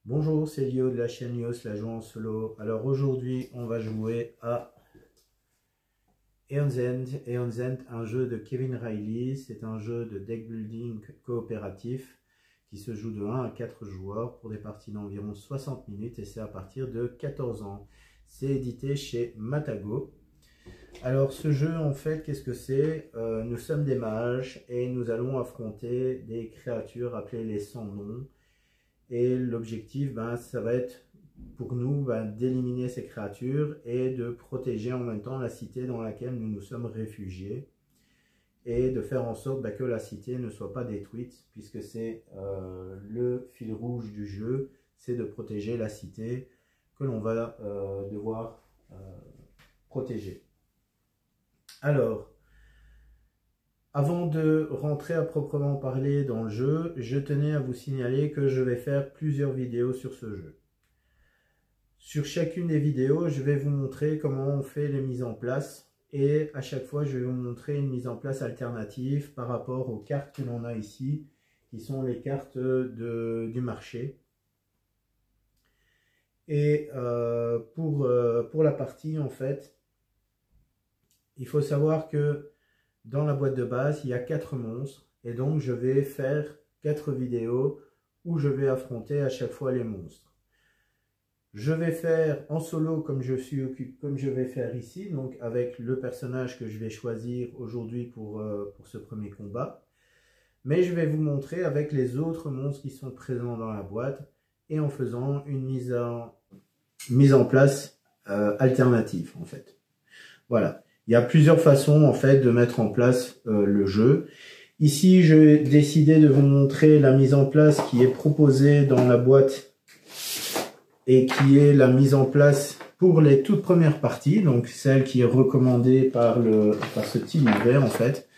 Bonjour, c'est Lio de la chaîne Lios, la joue en solo. Alors aujourd'hui, on va jouer à Eon's End. Eon's End, un jeu de Kevin Riley. C'est un jeu de deck building coopératif qui se joue de 1 à 4 joueurs pour des parties d'environ 60 minutes et c'est à partir de 14 ans. C'est édité chez Matago. Alors ce jeu, en fait, qu'est-ce que c'est? Nous sommes des mages et nous allons affronter des créatures appelées les sans noms. Et l'objectif, ça va être pour nous d'éliminer ces créatures et de protéger en même temps la cité dans laquelle nous nous sommes réfugiés. Et de faire en sorte que la cité ne soit pas détruite, puisque c'est le fil rouge du jeu, c'est de protéger la cité que l'on va devoir protéger. Alors, avant de rentrer à proprement parler dans le jeu, je tenais à vous signaler que je vais faire plusieurs vidéos sur ce jeu. Sur chacune des vidéos, je vais vous montrer comment on fait les mises en place et à chaque fois, je vais vous montrer une mise en place alternative par rapport aux cartes que l'on a ici, qui sont les cartes du marché. Et pour la partie, en fait, il faut savoir que dans la boîte de base, il y a 4 monstres et donc je vais faire 4 vidéos où je vais affronter à chaque fois les monstres. Je vais faire en solo comme je vais faire ici, donc avec le personnage que je vais choisir aujourd'hui pour ce premier combat. Mais je vais vous montrer avec les autres monstres qui sont présents dans la boîte et en faisant une mise en place alternative en fait. Voilà. Il y a plusieurs façons en fait de mettre en place le jeu. Ici, j'ai décidé de vous montrer la mise en place qui est proposée dans la boîte et qui est la mise en place pour les toutes premières parties, donc celle qui est recommandée par ce petit livret en fait.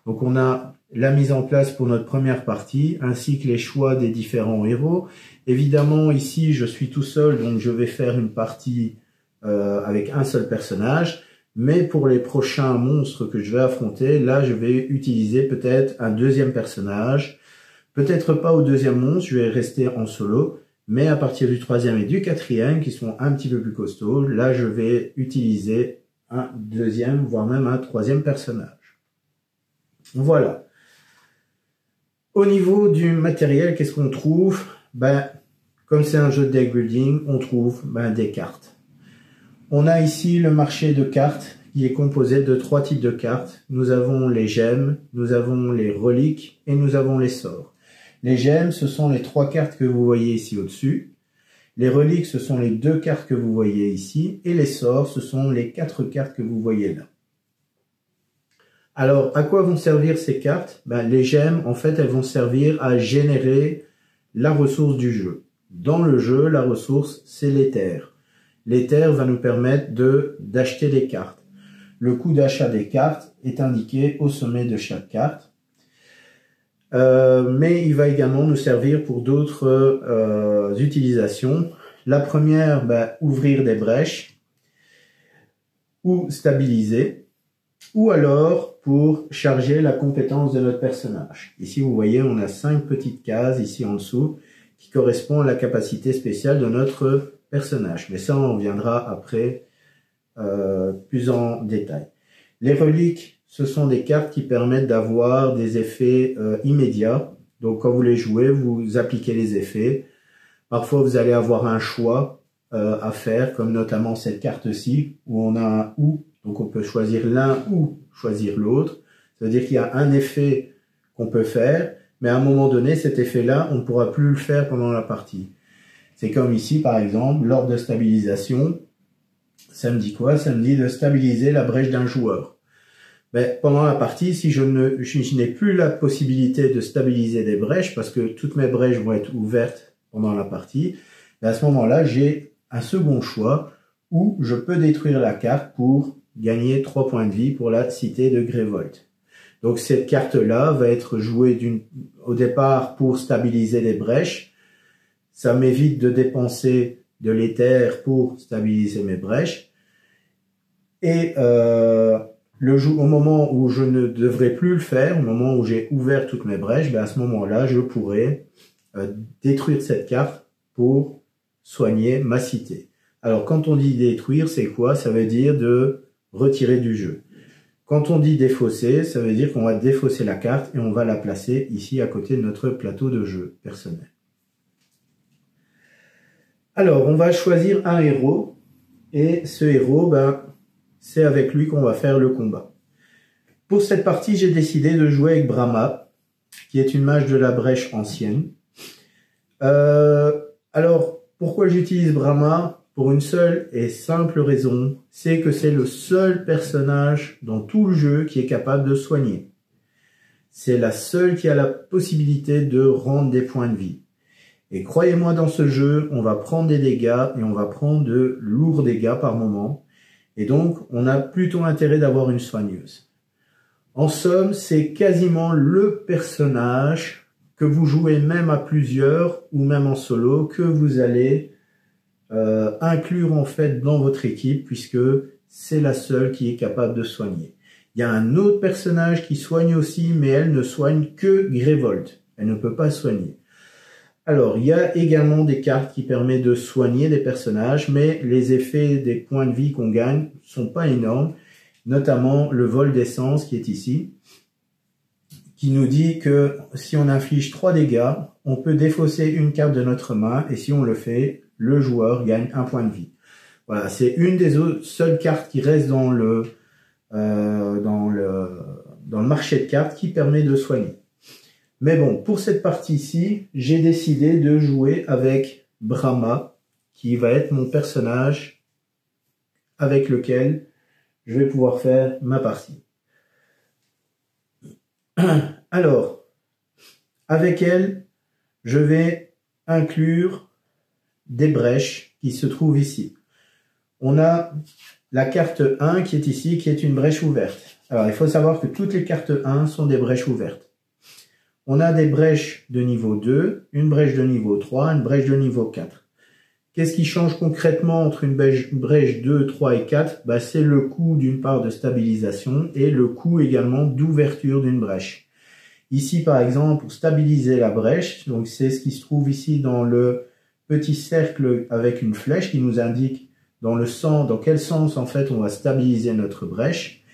Donc on a la mise en place pour notre première partie, ainsi que les choix des différents héros. Évidemment, ici, je suis tout seul, donc je vais faire une partie avec un seul personnage. Mais pour les prochains monstres que je vais affronter, là, je vais utiliser peut-être un deuxième personnage. Peut-être pas au deuxième monstre, je vais rester en solo. Mais à partir du troisième et du quatrième, qui sont un petit peu plus costauds, là, je vais utiliser un deuxième, voire même un troisième personnage. Voilà. Au niveau du matériel, qu'est-ce qu'on trouve? Comme c'est un jeu de deck building, on trouve des cartes. On a ici le marché de cartes qui est composé de 3 types de cartes. Nous avons les gemmes, nous avons les reliques et nous avons les sorts. Les gemmes, ce sont les 3 cartes que vous voyez ici au-dessus. Les reliques, ce sont les 2 cartes que vous voyez ici. Et les sorts, ce sont les 4 cartes que vous voyez là. Alors, à quoi vont servir ces cartes? Les gemmes, en fait, elles vont servir à générer la ressource du jeu. Dans le jeu, la ressource, c'est l'éther. L'éther va nous permettre d'acheter des cartes. Le coût d'achat des cartes est indiqué au sommet de chaque carte. Mais il va également nous servir pour d'autres utilisations. La première, ouvrir des brèches ou stabiliser. Ou alors pour charger la compétence de notre personnage. Ici, vous voyez, on a 5 petites cases ici en dessous qui correspondent à la capacité spéciale de notre personnage. Mais ça, on viendra après plus en détail. Les reliques, ce sont des cartes qui permettent d'avoir des effets immédiats. Donc, quand vous les jouez, vous appliquez les effets. Parfois, vous allez avoir un choix à faire, comme notamment cette carte-ci, où on a un « ou ». Donc, on peut choisir l'un ou choisir l'autre. Ça veut dire qu'il y a un effet qu'on peut faire, mais à un moment donné, cet effet-là, on ne pourra plus le faire pendant la partie. C'est comme ici, par exemple, l'ordre de stabilisation, ça me dit quoi? Ça me dit de stabiliser la brèche d'un joueur. Pendant la partie, si je n'ai plus la possibilité de stabiliser des brèches, parce que toutes mes brèches vont être ouvertes pendant la partie, à ce moment-là, j'ai un second choix où je peux détruire la carte pour gagner 3 points de vie pour la cité de Grévolt. Donc cette carte-là va être jouée au départ pour stabiliser les brèches. Ça m'évite de dépenser de l'éther pour stabiliser mes brèches. Et au moment où je ne devrais plus le faire, au moment où j'ai ouvert toutes mes brèches, à ce moment-là, je pourrais détruire cette carte pour soigner ma cité. Alors quand on dit détruire, c'est quoi? Ça veut dire de retirer du jeu. Quand on dit défausser, ça veut dire qu'on va défausser la carte et on va la placer ici à côté de notre plateau de jeu personnel. Alors, on va choisir un héros et ce héros, c'est avec lui qu'on va faire le combat. Pour cette partie, j'ai décidé de jouer avec Brahma, qui est une mage de la Brèche ancienne. Alors, pourquoi j'utilise Brahma? Pour une seule et simple raison, c'est que c'est le seul personnage dans tout le jeu qui est capable de soigner. C'est la seule qui a la possibilité de rendre des points de vie. Et croyez-moi, dans ce jeu, on va prendre des dégâts et on va prendre de lourds dégâts par moment. Et donc, on a plutôt intérêt d'avoir une soigneuse. En somme, c'est quasiment le personnage que vous jouez même à plusieurs ou même en solo que vous allez inclure en fait dans votre équipe, puisque c'est la seule qui est capable de soigner. Il y a un autre personnage qui soigne aussi, mais elle ne soigne que Grévold. Elle ne peut pas soigner. Alors, il y a également des cartes qui permettent de soigner des personnages, mais les effets des points de vie qu'on gagne sont pas énormes, notamment le vol d'essence qui est ici, qui nous dit que si on inflige 3 dégâts, on peut défausser une carte de notre main, et si on le fait, le joueur gagne un point de vie. Voilà, c'est une des seules cartes qui reste dans le marché de cartes qui permet de soigner. Mais bon, pour cette partie-ci, j'ai décidé de jouer avec Brahma, qui va être mon personnage avec lequel je vais pouvoir faire ma partie. Alors, avec elle, je vais inclure des brèches qui se trouvent ici. On a la carte 1 qui est ici, qui est une brèche ouverte. Alors, il faut savoir que toutes les cartes 1 sont des brèches ouvertes. On a des brèches de niveau 2, une brèche de niveau 3, une brèche de niveau 4. Qu'est-ce qui change concrètement entre une brèche 2, 3 et 4? C'est le coût d'une part de stabilisation et le coût également d'ouverture d'une brèche. Ici, par exemple, pour stabiliser la brèche, donc c'est ce qui se trouve ici dans le petit cercle avec une flèche qui nous indique dans quel sens en fait on va stabiliser notre brèche,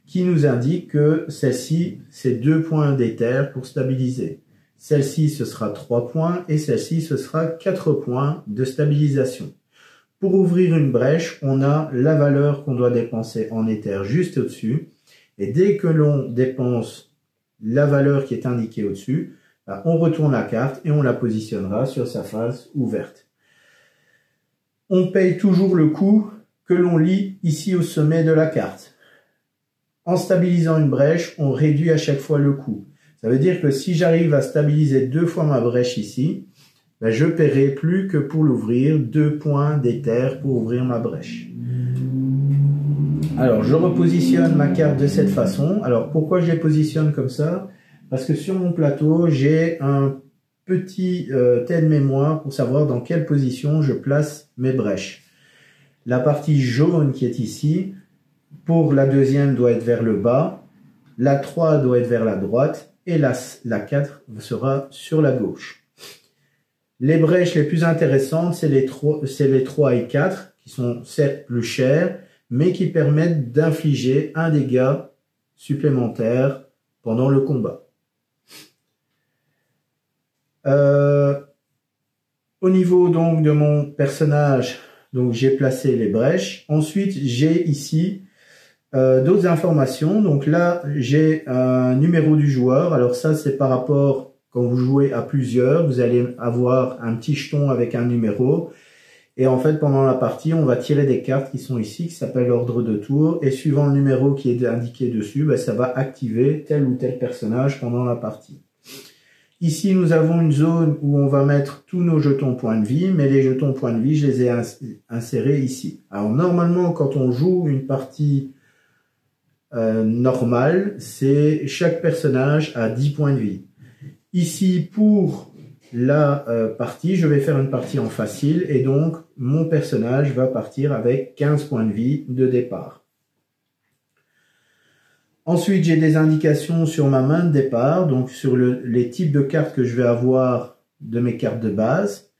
qui nous indique que celle-ci, c'est 2 points d'éther pour stabiliser. Celle-ci, ce sera 3 points et celle-ci, ce sera 4 points de stabilisation. Pour ouvrir une brèche, on a la valeur qu'on doit dépenser en éther juste au-dessus. Et dès que l'on dépense la valeur qui est indiquée au-dessus, on retourne la carte et on la positionnera sur sa face ouverte. On paye toujours le coût que l'on lit ici au sommet de la carte. En stabilisant une brèche, on réduit à chaque fois le coût. Ça veut dire que si j'arrive à stabiliser 2 fois ma brèche ici, je paierai plus que pour l'ouvrir 2 points d'éther pour ouvrir ma brèche. Alors, je repositionne ma carte de cette façon. Alors, pourquoi je les positionne comme ça? Parce que sur mon plateau, j'ai un petit aide-mémoire pour savoir dans quelle position je place mes brèches. La partie jaune qui est ici, pour la deuxième, doit être vers le bas. La 3 doit être vers la droite. Et la 4 sera sur la gauche. Les brèches les plus intéressantes, c'est les 3 et 4, qui sont certes plus chères, mais qui permettent d'infliger un dégât supplémentaire pendant le combat. Au niveau donc de mon personnage, donc j'ai placé les brèches. Ensuite, j'ai ici d'autres informations. Donc là, j'ai un numéro du joueur. Alors ça, c'est par rapport, quand vous jouez à plusieurs, vous allez avoir un petit jeton avec un numéro. Et en fait, pendant la partie, on va tirer des cartes qui sont ici, qui s'appellent l'ordre de tour. Et suivant le numéro qui est indiqué dessus, ça va activer tel ou tel personnage pendant la partie. Ici, nous avons une zone où on va mettre tous nos jetons points de vie, mais les jetons points de vie, je les ai insérés ici. Alors normalement, quand on joue une partie normale, c'est chaque personnage a 10 points de vie. Ici, pour la partie, je vais faire une partie en facile et donc mon personnage va partir avec 15 points de vie de départ. Ensuite, j'ai des indications sur ma main de départ, donc sur les types de cartes que je vais avoir de mes cartes de base.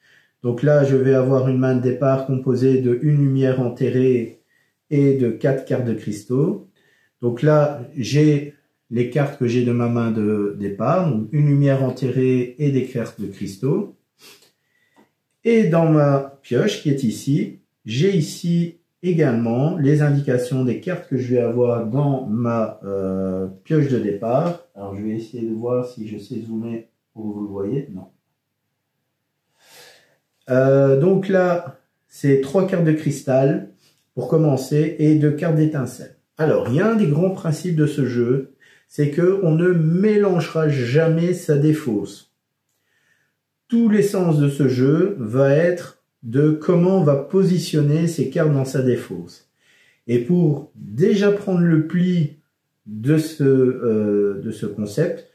Donc là, je vais avoir une main de départ composée de une lumière enterrée et de 4 cartes de cristaux. Donc là, j'ai les cartes que j'ai de ma main de départ, donc une lumière enterrée et des cartes de cristaux. Et dans ma pioche qui est ici, j'ai ici également les indications des cartes que je vais avoir dans ma pioche de départ. Alors je vais essayer de voir si je sais zoomer pour que vous le voyez. Non. Donc là, c'est 3 cartes de cristal pour commencer et 2 cartes d'étincelle. Alors, il y a un des grands principes de ce jeu, c'est qu'on ne mélangera jamais sa défausse. Tout l'essence de ce jeu va être de comment on va positionner ses cartes dans sa défausse. Et pour déjà prendre le pli de ce concept,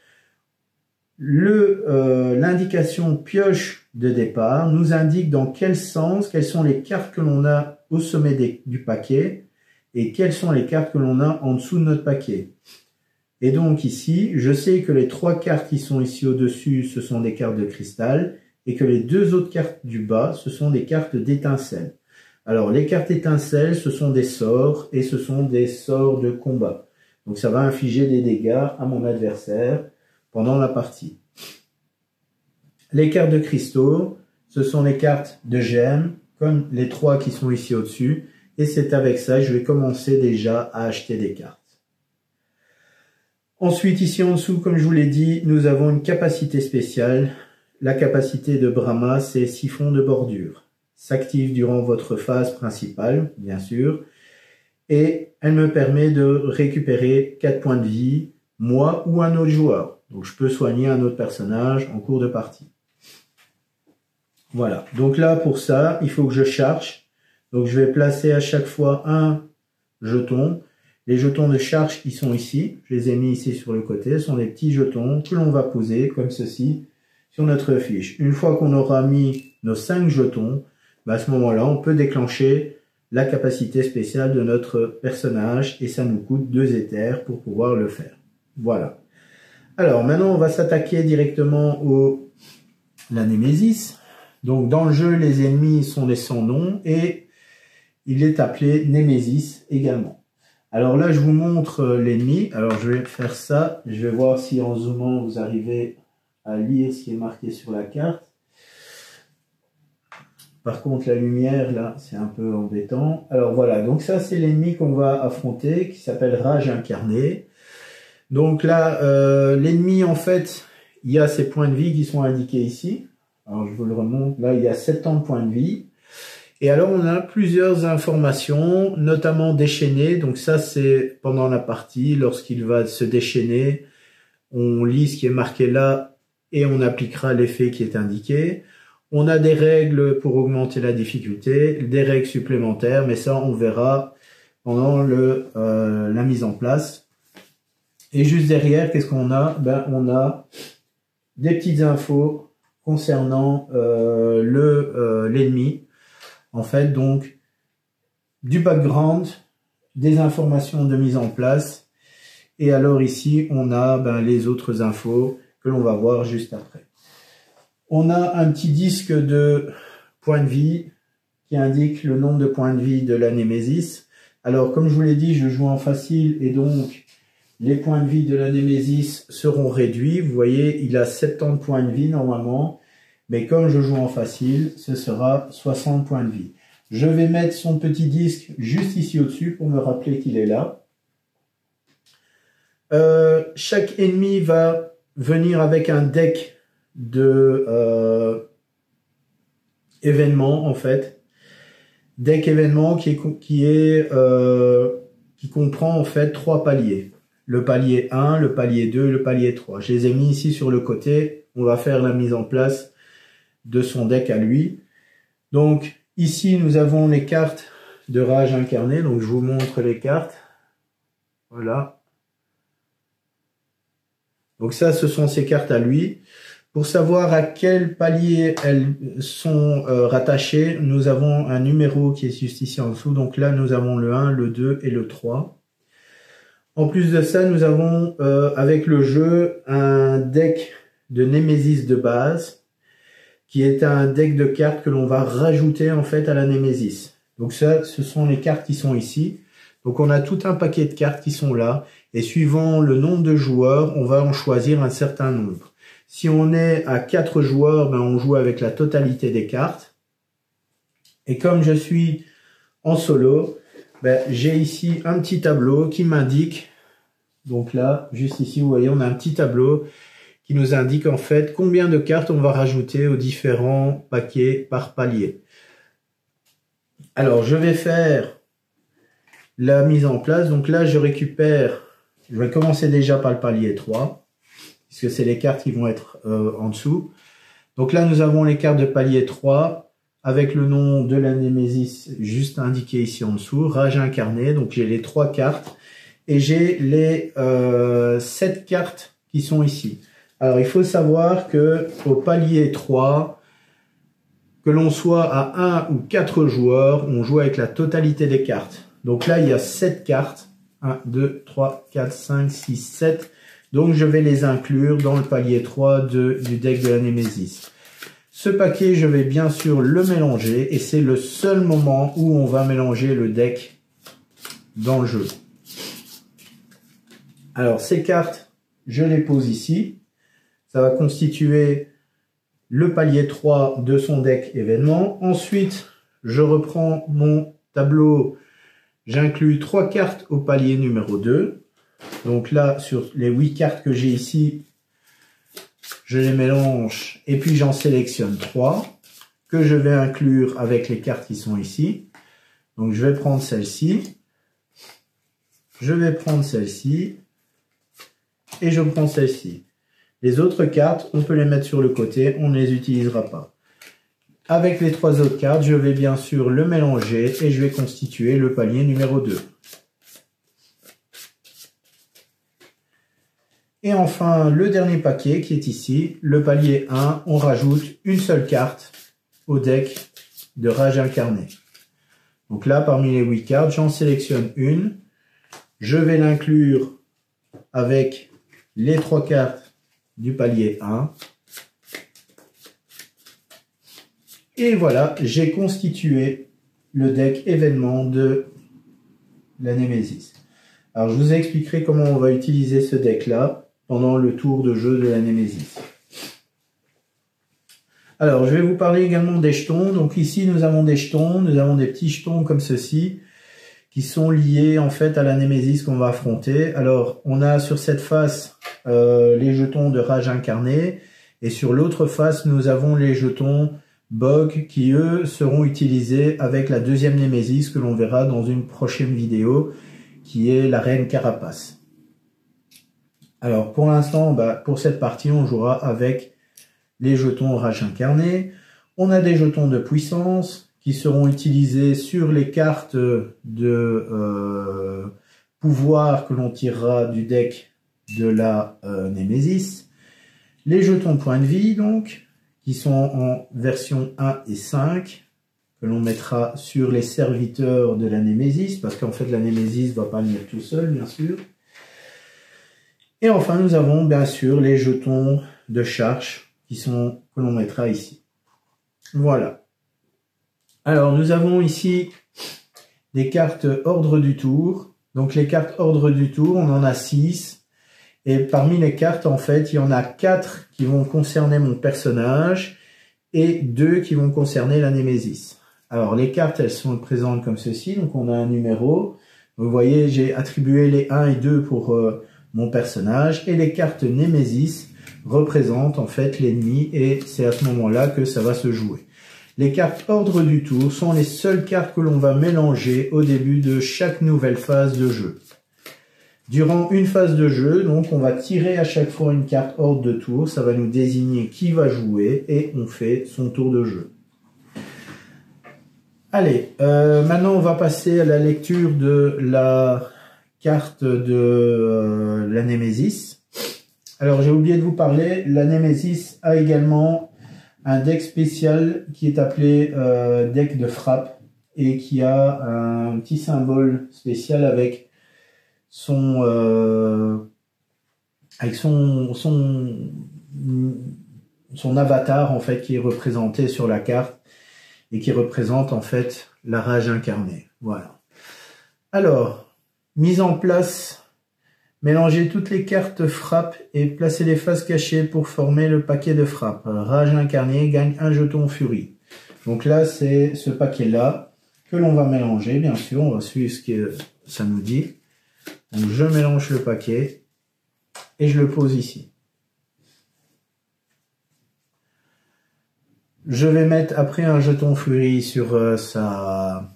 l'indication pioche de départ nous indique dans quel sens, quelles sont les cartes que l'on a au sommet du paquet et quelles sont les cartes que l'on a en dessous de notre paquet. Et donc ici, je sais que les 3 cartes qui sont ici au-dessus, ce sont des cartes de cristal et que les 2 autres cartes du bas, ce sont des cartes d'étincelle. Alors les cartes étincelles, ce sont des sorts et ce sont des sorts de combat. Donc ça va infliger des dégâts à mon adversaire pendant la partie. Les cartes de cristaux, ce sont les cartes de gemmes, comme les 3 qui sont ici au-dessus. Et c'est avec ça que je vais commencer déjà à acheter des cartes. Ensuite, ici en dessous, comme je vous l'ai dit, nous avons une capacité spéciale. La capacité de Brahma, c'est siphon de bordure. S'active durant votre phase principale, bien sûr. Et elle me permet de récupérer 4 points de vie, moi ou un autre joueur. Donc je peux soigner un autre personnage en cours de partie. Voilà, donc là pour ça, il faut que je charge. Donc je vais placer à chaque fois un jeton. Les jetons de charge qui sont ici, je les ai mis ici sur le côté, ce sont des petits jetons que l'on va poser comme ceci sur notre fiche. Une fois qu'on aura mis nos 5 jetons, à ce moment-là, on peut déclencher la capacité spéciale de notre personnage et ça nous coûte 2 éthers pour pouvoir le faire. Voilà. Alors maintenant, on va s'attaquer directement la Némésis. Donc dans le jeu, les ennemis sont des sans nom et il est appelé Némésis également. Alors là, je vous montre l'ennemi. Alors je vais faire ça. Je vais voir si en zoomant, vous arrivez à lire ce qui est marqué sur la carte. Par contre, la lumière, là, c'est un peu embêtant. Alors voilà, donc ça, c'est l'ennemi qu'on va affronter, qui s'appelle Rage Incarné. Donc là, l'ennemi, en fait, il y a ses points de vie qui sont indiqués ici. Alors je vous le remonte. Là, il y a 70 points de vie. Et alors, on a plusieurs informations, notamment déchaîné. Donc ça, c'est pendant la partie, lorsqu'il va se déchaîner, on lit ce qui est marqué là et on appliquera l'effet qui est indiqué. On a des règles pour augmenter la difficulté, des règles supplémentaires, mais ça, on verra pendant la mise en place. Et juste derrière, qu'est-ce qu'on a? Ben, on a des petites infos concernant l'ennemi. En fait, donc, du background, des informations de mise en place. Et alors ici, on a les autres infos que l'on va voir juste après. On a un petit disque de points de vie qui indique le nombre de points de vie de la Némésis. Alors, comme je vous l'ai dit, je joue en facile et donc les points de vie de la Némésis seront réduits. Vous voyez, il a 70 points de vie normalement, mais comme je joue en facile, ce sera 60 points de vie. Je vais mettre son petit disque juste ici au-dessus pour me rappeler qu'il est là. Chaque ennemi va venir avec un deck de événements en fait. Deck événement qui comprend en fait 3 paliers. Le palier 1, le palier 2 et le palier 3. Je les ai mis ici sur le côté. On va faire la mise en place de son deck à lui. Donc ici nous avons les cartes de Rage Incarné. Donc je vous montre les cartes. Voilà. Donc ça, ce sont ses cartes à lui. Pour savoir à quel palier elles sont rattachées, nous avons un numéro qui est juste ici en dessous. Donc là, nous avons le 1, le 2 et le 3. En plus de ça, nous avons avec le jeu un deck de Némésis de base qui est un deck de cartes que l'on va rajouter en fait à la Némésis. Donc ça, ce sont les cartes qui sont ici. Donc on a tout un paquet de cartes qui sont là, et suivant le nombre de joueurs, on va en choisir un certain nombre. Si on est à 4 joueurs, ben on joue avec la totalité des cartes. Et comme je suis en solo, ben j'ai ici un petit tableau qui m'indique, donc là, juste ici, vous voyez, on a un petit tableau qui nous indique en fait combien de cartes on va rajouter aux différents paquets par palier. Alors, je vais faire la mise en place. Donc là, je vais commencer déjà par le palier 3, puisque c'est les cartes qui vont être en dessous. Donc là, nous avons les cartes de palier 3, avec le nom de la Némésis juste indiqué ici en dessous, Rage incarné. Donc j'ai les 3 cartes, et j'ai les 7 cartes qui sont ici. Alors il faut savoir que au palier 3, que l'on soit à 1 ou 4 joueurs, on joue avec la totalité des cartes. Donc là, il y a 7 cartes. 1, 2, 3, 4, 5, 6, 7. Donc je vais les inclure dans le palier 3 du deck de la Némésis. Ce paquet, je vais bien sûr le mélanger, et c'est le seul moment où on va mélanger le deck dans le jeu. Alors ces cartes, je les pose ici. Ça va constituer le palier 3 de son deck événement. Ensuite, je reprends mon tableau. J'inclus 3 cartes au palier numéro 2. Donc là, sur les 8 cartes que j'ai ici, je les mélange et puis j'en sélectionne 3 que je vais inclure avec les cartes qui sont ici. Donc je vais prendre celle-ci, je vais prendre celle-ci et je prends celle-ci. Les autres cartes, on peut les mettre sur le côté, on ne les utilisera pas. Avec les 3 autres cartes, je vais bien sûr le mélanger et je vais constituer le palier numéro 2. Et enfin, le dernier paquet qui est ici, le palier 1, on rajoute une seule carte au deck de Rage incarné. Donc là, parmi les 8 cartes, j'en sélectionne une. Je vais l'inclure avec les 3 cartes du palier 1. Et voilà, j'ai constitué le deck événement de la Némésis. Alors, je vous expliquerai comment on va utiliser ce deck-là pendant le tour de jeu de la Némésis. Alors, je vais vous parler également des jetons. Donc ici, nous avons des jetons, nous avons des petits jetons comme ceci, qui sont liés en fait à la Némésis qu'on va affronter. Alors, on a sur cette face les jetons de Rage incarné, et sur l'autre face, nous avons les jetons Bog qui, eux, seront utilisés avec la deuxième Némésis que l'on verra dans une prochaine vidéo, qui est la Reine Carapace. Alors, pour l'instant, pour cette partie, on jouera avec les jetons Rage incarné. On a des jetons de puissance qui seront utilisés sur les cartes de pouvoir que l'on tirera du deck de la Némésis. Les jetons point de vie, donc, qui sont en version 1 et 5, que l'on mettra sur les serviteurs de la Némésis, parce qu'en fait, la Némésis ne va pas venir tout seul, bien sûr. Et enfin, nous avons bien sûr les jetons de charge que l'on mettra ici. Voilà. Alors, nous avons ici des cartes ordre du tour. Donc, les cartes ordre du tour, on en a 6. Et parmi les cartes, en fait, il y en a 4 qui vont concerner mon personnage et 2 qui vont concerner la Némésis. Alors, les cartes, elles sont présentes comme ceci. Donc, on a un numéro. Vous voyez, j'ai attribué les 1 et 2 pour mon personnage. Et les cartes Némésis représentent en fait l'ennemi. Et c'est à ce moment-là que ça va se jouer. Les cartes ordre du tour sont les seules cartes que l'on va mélanger au début de chaque nouvelle phase de jeu. Durant une phase de jeu, donc, on va tirer à chaque fois une carte ordre de tour. Ça va nous désigner qui va jouer et on fait son tour de jeu. Allez, maintenant on va passer à la lecture de la carte de la Némésis. Alors j'ai oublié de vous parler, la Némésis a également un deck spécial qui est appelé deck de frappe et qui a un petit symbole spécial avec son avatar en fait qui est représenté sur la carte et qui représente en fait la rage incarnée. Voilà. Alors, mise en place, mélangez toutes les cartes frappe et placez les faces cachées pour former le paquet de frappe. Rage incarnée gagne un jeton furie. Donc là, c'est ce paquet-là que l'on va mélanger, bien sûr. On va suivre ce que ça nous dit. Donc je mélange le paquet et je le pose ici. Je vais mettre après un jeton furie sur sa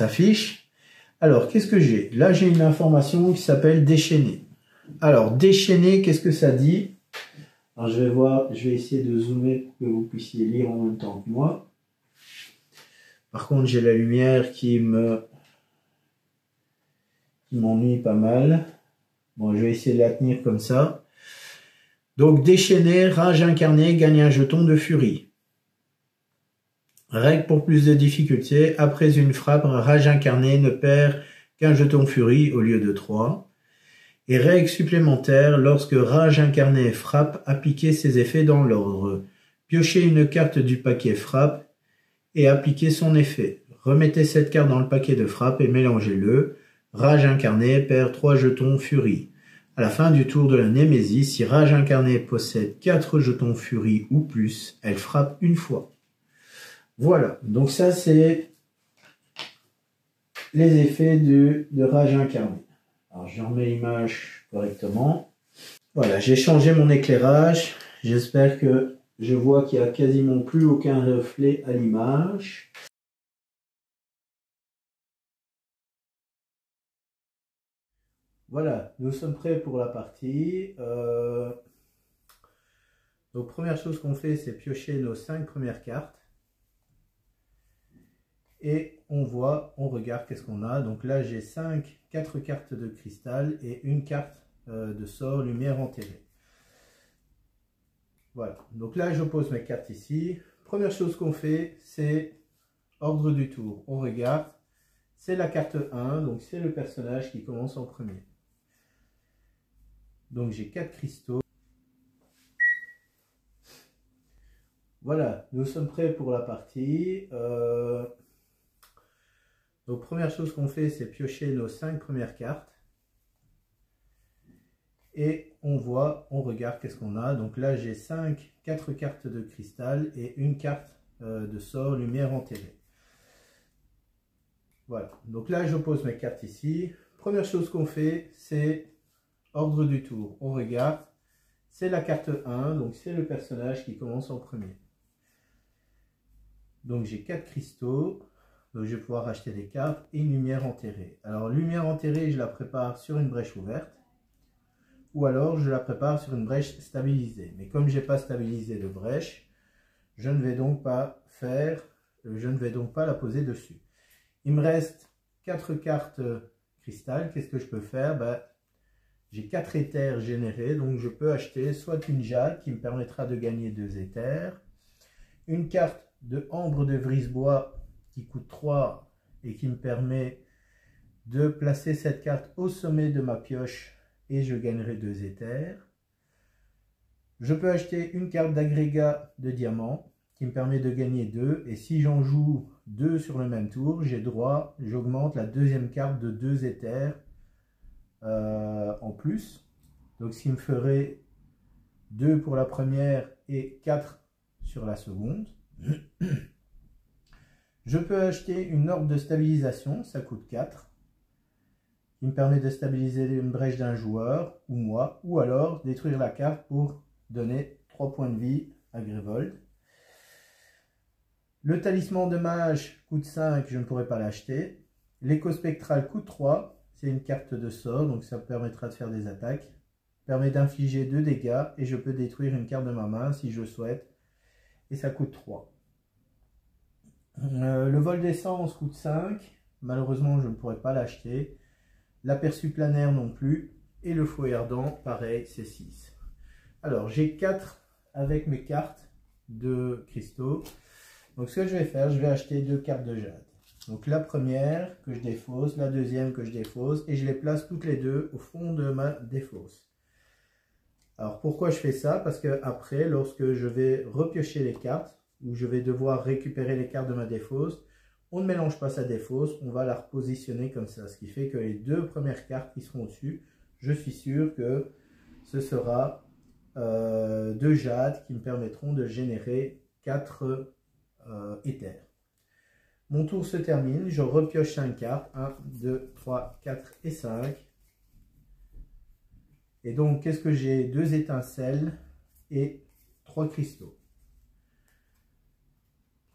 fiche. Alors, qu'est-ce que j'ai? Là, j'ai une information qui s'appelle déchaîner. Alors, déchaîner, qu'est-ce que ça dit? Alors, je vais essayer de zoomer pour que vous puissiez lire en même temps que moi. Par contre, j'ai la lumière qui m'ennuie pas mal. Bon, je vais essayer de la tenir comme ça. Donc, déchaîner, rage incarnée, gagne un jeton de furie. Règle pour plus de difficulté, après une frappe, rage incarnée ne perd qu'un jeton furie au lieu de 3. Et règle supplémentaire, lorsque rage incarnée frappe, appliquez ses effets dans l'ordre. Piochez une carte du paquet frappe et appliquez son effet. Remettez cette carte dans le paquet de frappe et mélangez-le. Rage incarnée perd 3 jetons furie. À la fin du tour de la Némésis, si rage incarnée possède 4 jetons furie ou plus, elle frappe une fois. Voilà, donc ça c'est les effets de rage incarnée. Alors je remets l'image correctement. Voilà, j'ai changé mon éclairage. J'espère que je vois qu'il n'y a quasiment plus aucun reflet à l'image. Voilà, nous sommes prêts pour la partie. Donc première chose qu'on fait, c'est piocher nos 5 premières cartes. Et on regarde qu'est-ce qu'on a. Donc là, j'ai 4 cartes de cristal et une carte de sort lumière enterrée. Voilà. Donc là, je pose mes cartes ici. Première chose qu'on fait, c'est ordre du tour. On regarde. C'est la carte 1, donc c'est le personnage qui commence en premier. Donc j'ai 4 cristaux. Voilà, nous sommes prêts pour la partie. Donc première chose qu'on fait, c'est piocher nos 5 premières cartes. Et on regarde qu'est-ce qu'on a. Donc là j'ai 4 cartes de cristal et une carte de sort lumière enterrée. Voilà, donc là je pose mes cartes ici. Première chose qu'on fait, c'est ordre du tour. On regarde, c'est la carte 1, donc c'est le personnage qui commence en premier. Donc j'ai 4 cristaux. Donc je vais pouvoir racheter des cartes et une lumière enterrée. Alors lumière enterrée, je la prépare sur une brèche ouverte. Ou alors je la prépare sur une brèche stabilisée. Mais comme je n'ai pas stabilisé de brèche, je ne vais donc pas la poser dessus. Il me reste 4 cartes cristal. Qu'est-ce que je peux faire? J'ai 4 éthers générés. Donc je peux acheter soit une jade qui me permettra de gagner 2 éthers. Une carte de ambre de Vrisbois qui coûte 3 et qui me permet de placer cette carte au sommet de ma pioche et je gagnerai 2 éthers. Je peux acheter une carte d'agrégat de diamant qui me permet de gagner 2 et si j'en joue 2 sur le même tour, j'augmente la deuxième carte de 2 éthers en plus. Donc ce qui me ferait 2 pour la première et 4 sur la seconde. Je peux acheter une orbe de stabilisation, ça coûte 4, qui me permet de stabiliser une brèche d'un joueur ou moi, ou alors détruire la carte pour donner 3 points de vie à Grévold. Le talisman de mage coûte 5, je ne pourrai pas l'acheter. L'écho spectral coûte 3, c'est une carte de sort, donc ça me permettra de faire des attaques. Permet d'infliger 2 dégâts et je peux détruire une carte de ma main si je souhaite, et ça coûte 3. Le vol d'essence coûte 5, malheureusement je ne pourrai pas l'acheter. L'aperçu planaire non plus, et le fouet ardent, pareil, c'est 6. Alors j'ai 4 avec mes cartes de cristaux. Donc ce que je vais faire, je vais acheter 2 cartes de jade. Donc la première que je défausse, la deuxième que je défausse, et je les place toutes les deux au fond de ma défausse. Alors pourquoi je fais ça? Parce que après, lorsque je vais repiocher les cartes, ou je vais devoir récupérer les cartes de ma défausse, on ne mélange pas sa défausse, on va la repositionner comme ça. Ce qui fait que les deux premières cartes qui seront au-dessus, je suis sûr que ce sera deux jades qui me permettront de générer 4 éthers. Mon tour se termine, je repioche 5 cartes, 1, 2, 3, 4 et 5. Et donc, qu'est-ce que j'ai? 2 étincelles et 3 cristaux.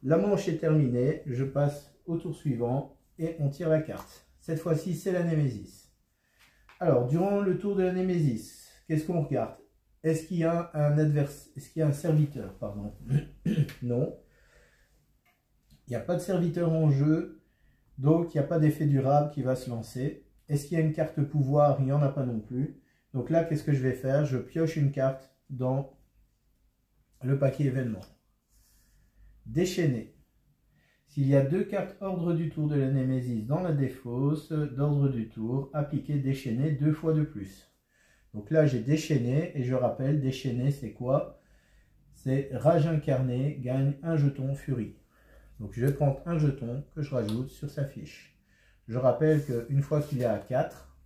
La manche est terminée, je passe au tour suivant et on tire la carte. Cette fois-ci, c'est la Némésis. Alors, durant le tour de la Némésis, qu'est-ce qu'on regarde? Est-ce qu'il y a un serviteur? Pardon. Non. Il n'y a pas de serviteur en jeu, donc il n'y a pas d'effet durable qui va se lancer. Est-ce qu'il y a une carte pouvoir? Il n'y en a pas non plus. Donc là, qu'est-ce que je vais faire? Je pioche une carte dans le paquet événement. Déchaîner. S'il y a 2 cartes ordre du tour de la Némésis dans la défausse d'ordre du tour, appliquer déchaîner 2 fois de plus. Donc là, j'ai déchaîné, et je rappelle, déchaîner, c'est quoi? C'est rage incarnée, gagne un jeton furie. Donc je vais prendre un jeton que je rajoute sur sa fiche. Je rappelle qu'une fois qu'il est à 4,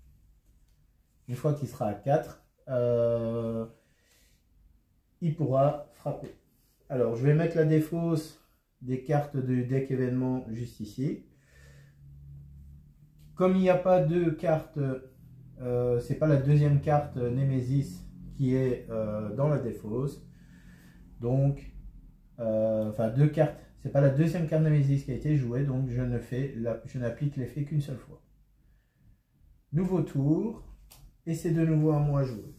une fois qu'il sera à 4, il pourra frapper. Alors je vais mettre la défausse des cartes du deck événement juste ici. Comme il n'y a pas de carte, c'est pas la deuxième carte Némésis qui est dans la défausse. Donc, enfin 2 cartes. C'est pas la deuxième carte Némésis qui a été jouée, donc je n'applique l'effet qu'une seule fois. Nouveau tour, et c'est de nouveau à moi à jouer.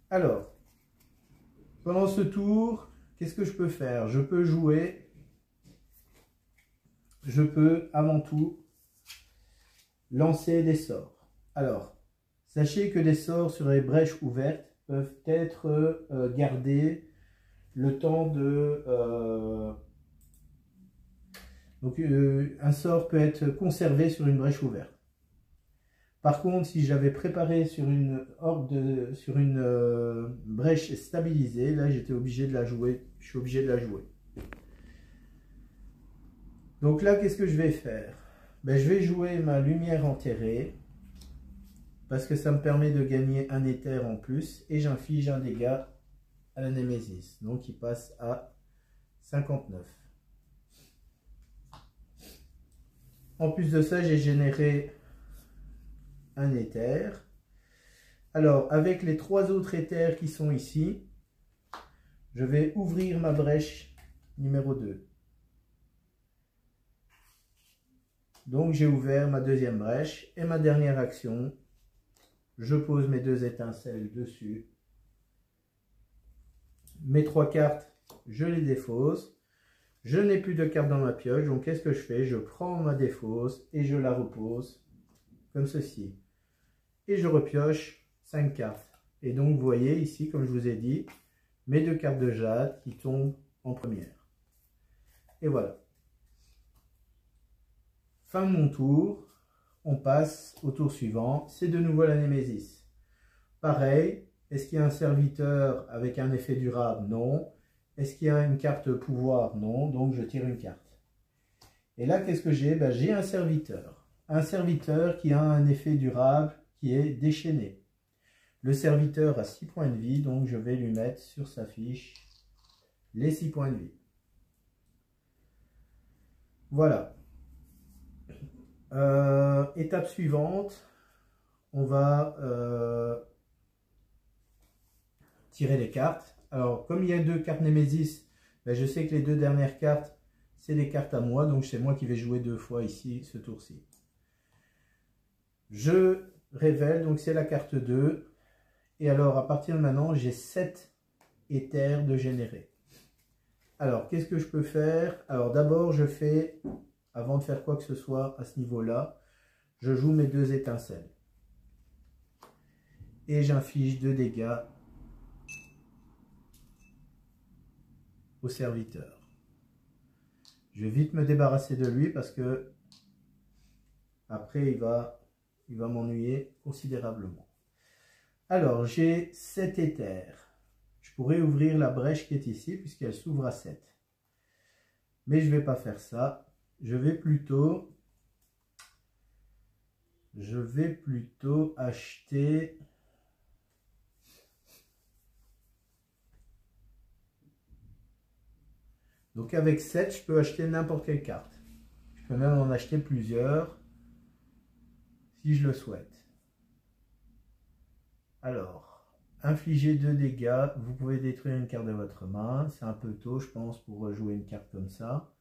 Alors, pendant ce tour, qu'est-ce que je peux faire? Je peux jouer, je peux avant tout lancer des sorts. Alors, sachez que des sorts sur les brèches ouvertes peuvent être gardés le temps de... un sort peut être conservé sur une brèche ouverte. Par contre, si j'avais préparé sur une brèche stabilisée, là j'étais obligé de la jouer. Je suis obligé de la jouer. Donc là, qu'est-ce que je vais faire? Ben, je vais jouer ma lumière enterrée, parce que ça me permet de gagner un éther en plus, et j'inflige un dégât à la Némésis. Donc il passe à 59. En plus de ça, j'ai généré un éther. Alors, avec les 3 autres éthers qui sont ici, je vais ouvrir ma brèche numéro 2. Donc, j'ai ouvert ma deuxième brèche. Et ma dernière action, je pose mes 2 étincelles dessus. Mes 3 cartes, je les défausse. Je n'ai plus de cartes dans ma pioche, donc qu'est-ce que je fais? Je prends ma défausse et je la repose comme ceci. Et je repioche 5 cartes. Et donc vous voyez ici, comme je vous ai dit, mes 2 cartes de jade qui tombent en première. Et voilà. Fin de mon tour. On passe au tour suivant. C'est de nouveau la Némésis. Pareil, est-ce qu'il y a un serviteur avec un effet durable? Non. Est-ce qu'il y a une carte pouvoir? Non. Donc je tire une carte. Et là, qu'est-ce que j'ai? Ben, j'ai un serviteur. Un serviteur qui a un effet durable qui est déchaîné. Le serviteur a 6 points de vie, donc je vais lui mettre sur sa fiche les 6 points de vie. Voilà. Étape suivante, on va tirer les cartes. Alors, comme il y a 2 cartes Némésis, ben, je sais que les 2 dernières cartes, c'est des cartes à moi, donc c'est moi qui vais jouer 2 fois ici, ce tour-ci. Je révèle, donc c'est la carte 2. Et alors, à partir de maintenant, j'ai 7 éthers de générer. Alors, qu'est-ce que je peux faire? Alors, d'abord, je fais, avant de faire quoi que ce soit à ce niveau-là, je joue mes 2 étincelles. Et j'inflige 2 dégâts au serviteur. Je vais vite me débarrasser de lui parce que après, il va m'ennuyer considérablement. Alors, j'ai 7 éthers. Je pourrais ouvrir la brèche qui est ici, puisqu'elle s'ouvre à 7. Mais je ne vais pas faire ça. Je vais plutôt acheter... Donc avec 7, je peux acheter n'importe quelle carte. Je peux même en acheter plusieurs, si je le souhaite. Alors, infliger 2 dégâts. Vous pouvez détruire une carte de votre main. C'est un peu tôt, je pense, pour jouer une carte comme ça.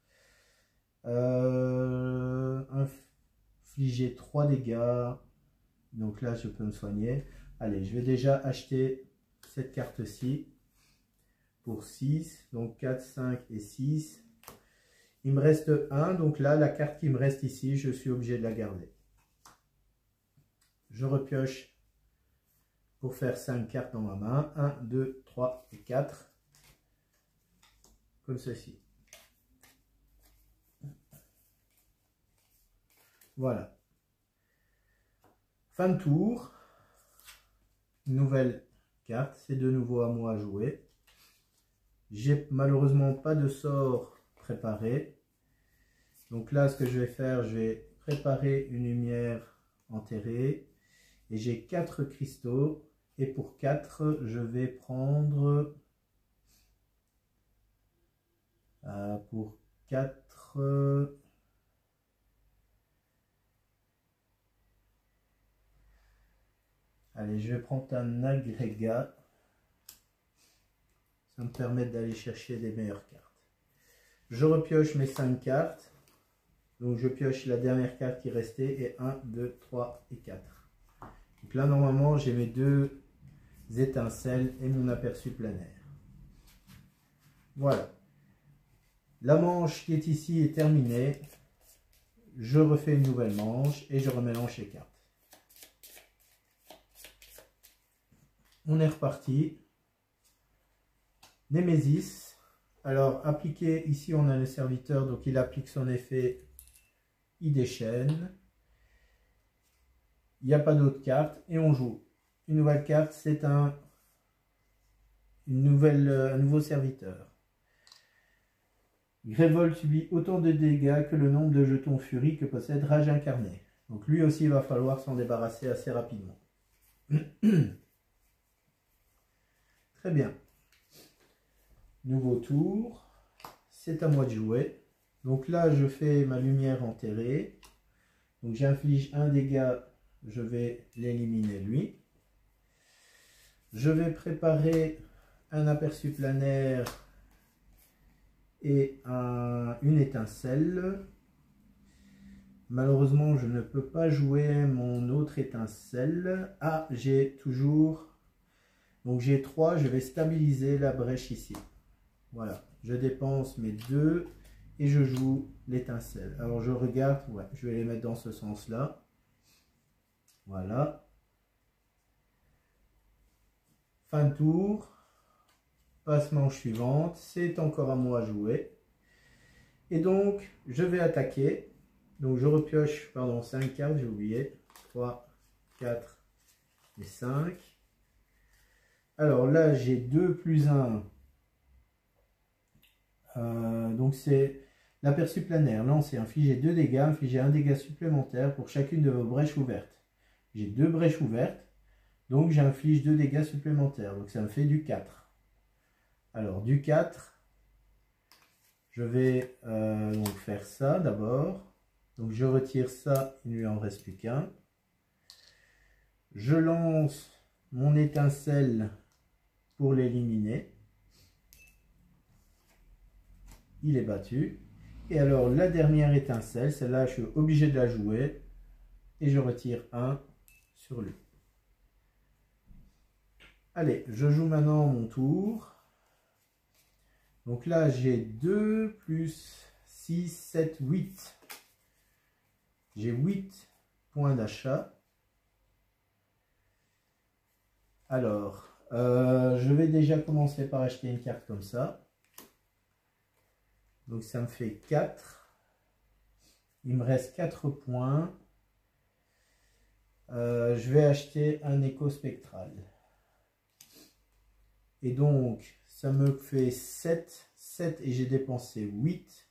Infliger 3 dégâts. Donc là, je peux me soigner. Allez, je vais déjà acheter cette carte-ci pour 6. Donc 4, 5 et 6. Il me reste 1. Donc là, la carte qui me reste ici, je suis obligé de la garder. Je repioche pour faire 5 cartes dans ma main. 1, 2, 3 et 4. Comme ceci. Voilà. Fin de tour. Nouvelle carte. C'est de nouveau à moi à jouer. J'ai malheureusement pas de sort préparé. Donc là, ce que je vais faire, je vais préparer une lumière enterrée. Et j'ai 4 cristaux. Et pour 4, je vais prendre... pour 4... allez, je vais prendre un agrégat. Ça me permet d'aller chercher des meilleures cartes. Je repioche mes 5 cartes. Donc je pioche la dernière carte qui restait. Et 1, 2, 3 et 4. Donc là, normalement, j'ai mes 2 étincelles et mon aperçu planaire. Voilà. La manche qui est ici est terminée. Je refais une nouvelle manche et je remélange les cartes. On est reparti. Némésis. Alors, appliqué, ici on a le serviteur, donc il applique son effet, il déchaîne. Il n'y a pas d'autre carte et on joue. Une nouvelle carte, c'est un nouveau serviteur. Grévol subit autant de dégâts que le nombre de jetons furie que possède Rage Incarné. Donc lui aussi, il va falloir s'en débarrasser assez rapidement. Très bien. Nouveau tour. C'est à moi de jouer. Donc là, je fais ma lumière enterrée. Donc j'inflige un dégât, je vais l'éliminer lui. Je vais préparer un aperçu planaire et une étincelle. Malheureusement, je ne peux pas jouer mon autre étincelle. Ah, j'ai toujours... donc j'ai 3, je vais stabiliser la brèche ici. Voilà, je dépense mes 2 et je joue l'étincelle. Alors je regarde, ouais, je vais les mettre dans ce sens-là. Voilà. Fin de tour. Passe manche suivante. C'est encore à moi à jouer. Et donc, je vais attaquer. Donc je repioche, pardon, 5 cartes, j'ai oublié. 3, 4 et 5. Alors là, j'ai 2 plus 1. Donc c'est l'aperçu planaire. Lancez, infligez 2 dégâts, infligez 1 dégât supplémentaire pour chacune de vos brèches ouvertes. J'ai 2 brèches ouvertes, donc j'inflige 2 dégâts supplémentaires. Donc ça me fait du 4. Alors du 4, je vais donc faire ça d'abord. Donc je retire ça, il ne lui en reste plus qu'un. Je lance mon étincelle pour l'éliminer. Il est battu. Et alors la dernière étincelle, celle-là je suis obligé de la jouer. Et je retire 1 sur lui. Allez, je joue maintenant mon tour. Donc là j'ai 2 plus 6, 7, 8. J'ai 8 points d'achat. Alors, je vais déjà commencer par acheter une carte comme ça. Donc ça me fait 4. Il me reste 4 points. Je vais acheter un écho spectral. Et donc, ça me fait 7 et j'ai dépensé 8.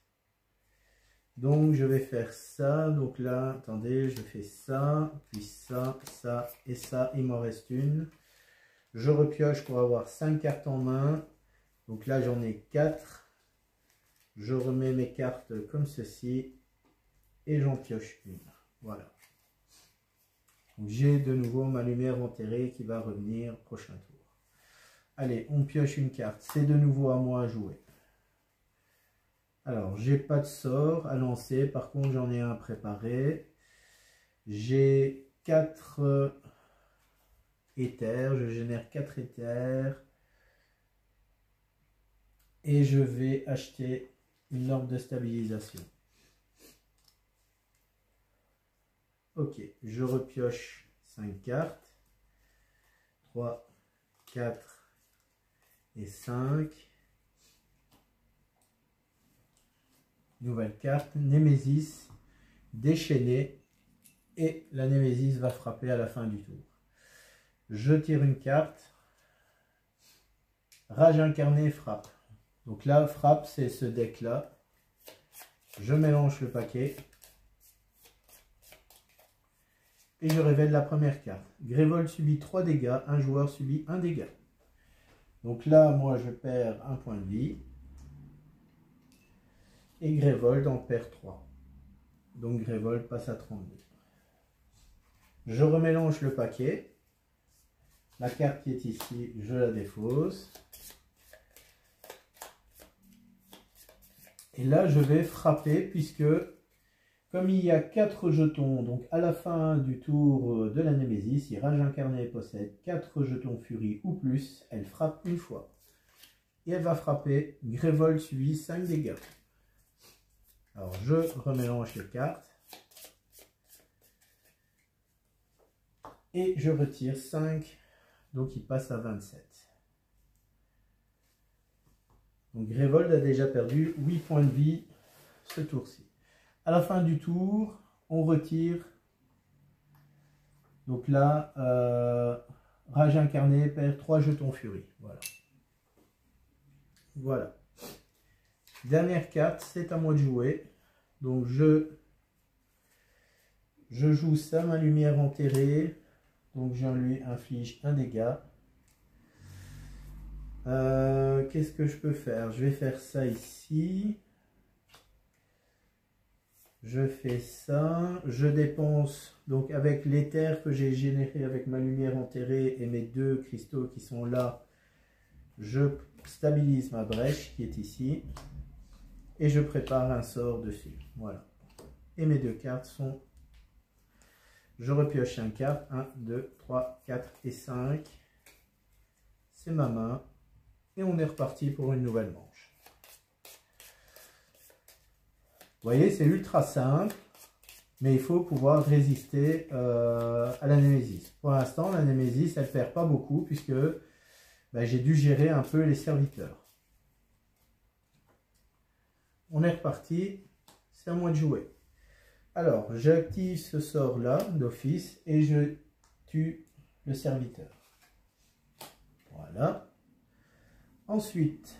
Donc, je vais faire ça. Donc là, attendez, je fais ça, puis ça, ça et ça. Il m'en reste une. Je repioche pour avoir 5 cartes en main. Donc là, j'en ai 4. Je remets mes cartes comme ceci. Et j'en pioche une. Voilà. J'ai de nouveau ma lumière enterrée qui va revenir prochain tour. Allez, on pioche une carte. C'est de nouveau à moi à jouer. Alors, j'ai pas de sort à lancer. Par contre, j'en ai un préparé. J'ai 4 éthers. Je génère 4 éthers. Et je vais acheter une orbe de stabilisation. Ok, je repioche 5 cartes. 3, 4 et 5. Nouvelle carte, Némésis, déchaîné, et la Némésis va frapper à la fin du tour. Je tire une carte, Rage incarnée, frappe. Donc là, frappe, c'est ce deck-là. Je mélange le paquet. Et je révèle la première carte. Grévol subit 3 dégâts, un joueur subit 1 dégât. Donc là, moi, je perds 1 point de vie. Et Grévold en perd 3. Donc Grévold passe à 32. Je remélange le paquet. La carte qui est ici, je la défausse. Et là, je vais frapper puisque, comme il y a 4 jetons, donc à la fin du tour de la Némésis, si Rage incarnée possède 4 jetons furie ou plus, elle frappe une fois. Et elle va frapper. Grévold subit 5 dégâts. Alors, je remélange les cartes. Et je retire 5. Donc, il passe à 27. Donc, Grévold a déjà perdu 8 points de vie ce tour-ci. À la fin du tour, on retire. Donc là, Rage incarnée perd 3 jetons furie. Voilà. Voilà. Dernière carte, c'est à moi de jouer. Donc je joue ça, ma lumière enterrée. Donc je lui inflige un dégât. Qu'est-ce que je peux faire? Je vais faire ça ici. Je fais ça. Je dépense, donc avec l'éther que j'ai généré avec ma lumière enterrée et mes 2 cristaux qui sont là, je stabilise ma brèche qui est ici. Et je prépare un sort dessus. Voilà. Et mes 2 cartes sont... Je repioche 5 cartes. 1, 2, 3, 4 et 5. C'est ma main. Et on est reparti pour une nouvelle manche. Vous voyez, c'est ultra simple. Mais il faut pouvoir résister à la Némésis. Pour l'instant, la Némésis, elle ne perd pas beaucoup puisque j'ai dû gérer un peu les serviteurs. On est reparti, c'est à moi de jouer. Alors, j'active ce sort-là d'office et je tue le serviteur. Voilà. Ensuite,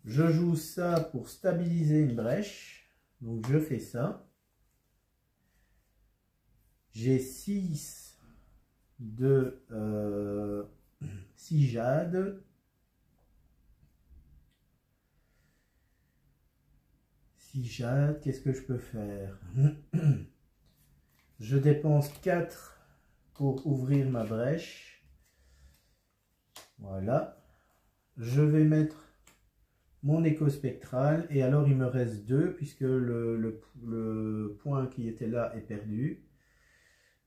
je joue ça pour stabiliser une brèche. Donc, je fais ça. J'ai 6 de 6 jades. 6 jades, qu'est-ce que je peux faire? Je dépense 4 pour ouvrir ma brèche. Voilà. Je vais mettre mon écho spectral et alors il me reste 2 puisque le point qui était là est perdu.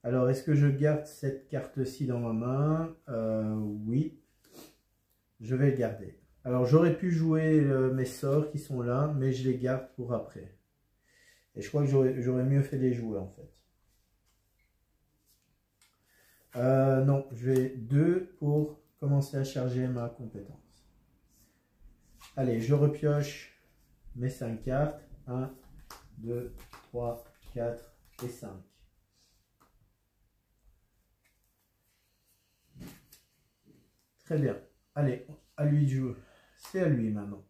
Alors est-ce que je garde cette carte-ci dans ma main? Oui. Je vais le garder. Alors j'aurais pu jouer mes sorts qui sont là, mais je les garde pour après. Et je crois que j'aurais mieux fait les jouer en fait. Non, je vais 2 pour commencer à charger ma compétence. Allez, je repioche mes 5 cartes. 1, 2, 3, 4 et 5. Très bien. Allez, à lui de jouer. C'est à lui maintenant.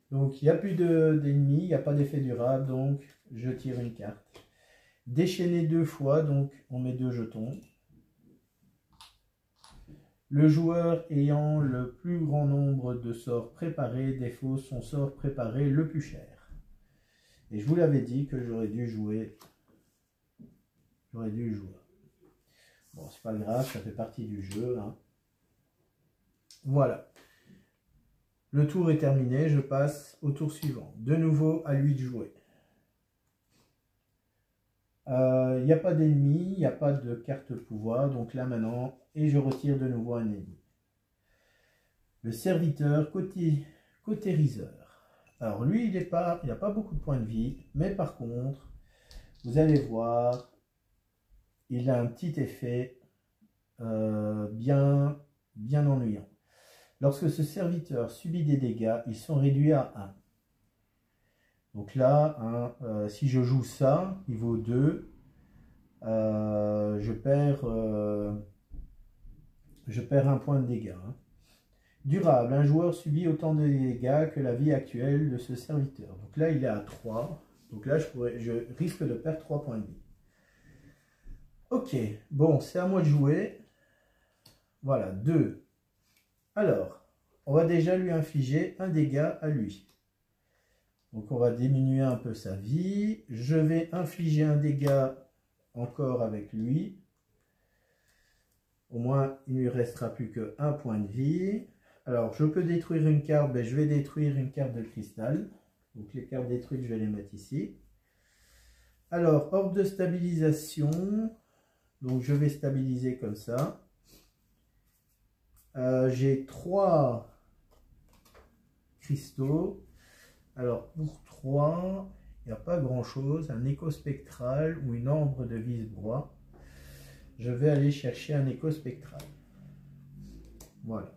Donc, il n'y a plus d'ennemis, il n'y a pas d'effet durable, donc je tire une carte. Déchaîner 2 fois, donc on met 2 jetons. Le joueur ayant le plus grand nombre de sorts préparés défausse son sort préparé le plus cher. Et je vous l'avais dit que j'aurais dû jouer. Bon, c'est pas grave, ça fait partie du jeu. Hein. Voilà. Le tour est terminé, je passe au tour suivant. De nouveau, à lui de jouer. Il n'y a pas d'ennemi, il n'y a pas de carte pouvoir, donc là maintenant, et je retire de nouveau un ennemi. Le serviteur cautériseur. Alors lui, il n'a pas beaucoup de points de vie, mais par contre, vous allez voir, il a un petit effet bien ennuyant. Lorsque ce serviteur subit des dégâts, ils sont réduits à 1. Donc là, si je joue ça, il vaut 2. Je perds 1 point de dégâts. Hein. Durable, un joueur subit autant de dégâts que la vie actuelle de ce serviteur. Donc là, il est à 3. Donc là, je risque de perdre 3 points de vie. Ok, bon, c'est à moi de jouer. Voilà, 2. Alors, on va déjà lui infliger un dégât à lui. Donc on va diminuer un peu sa vie. Je vais infliger un dégât encore avec lui. Au moins, il ne lui restera plus que 1 point de vie. Alors, je peux détruire une carte. Ben, je vais détruire une carte de cristal. Donc les cartes détruites, je vais les mettre ici. Alors, orbe de stabilisation. Donc je vais stabiliser comme ça. J'ai 3 cristaux. Alors pour 3, il n'y a pas grand chose. Un écho spectral ou une ombre de vise-broie. Je vais aller chercher un écho spectral. Voilà.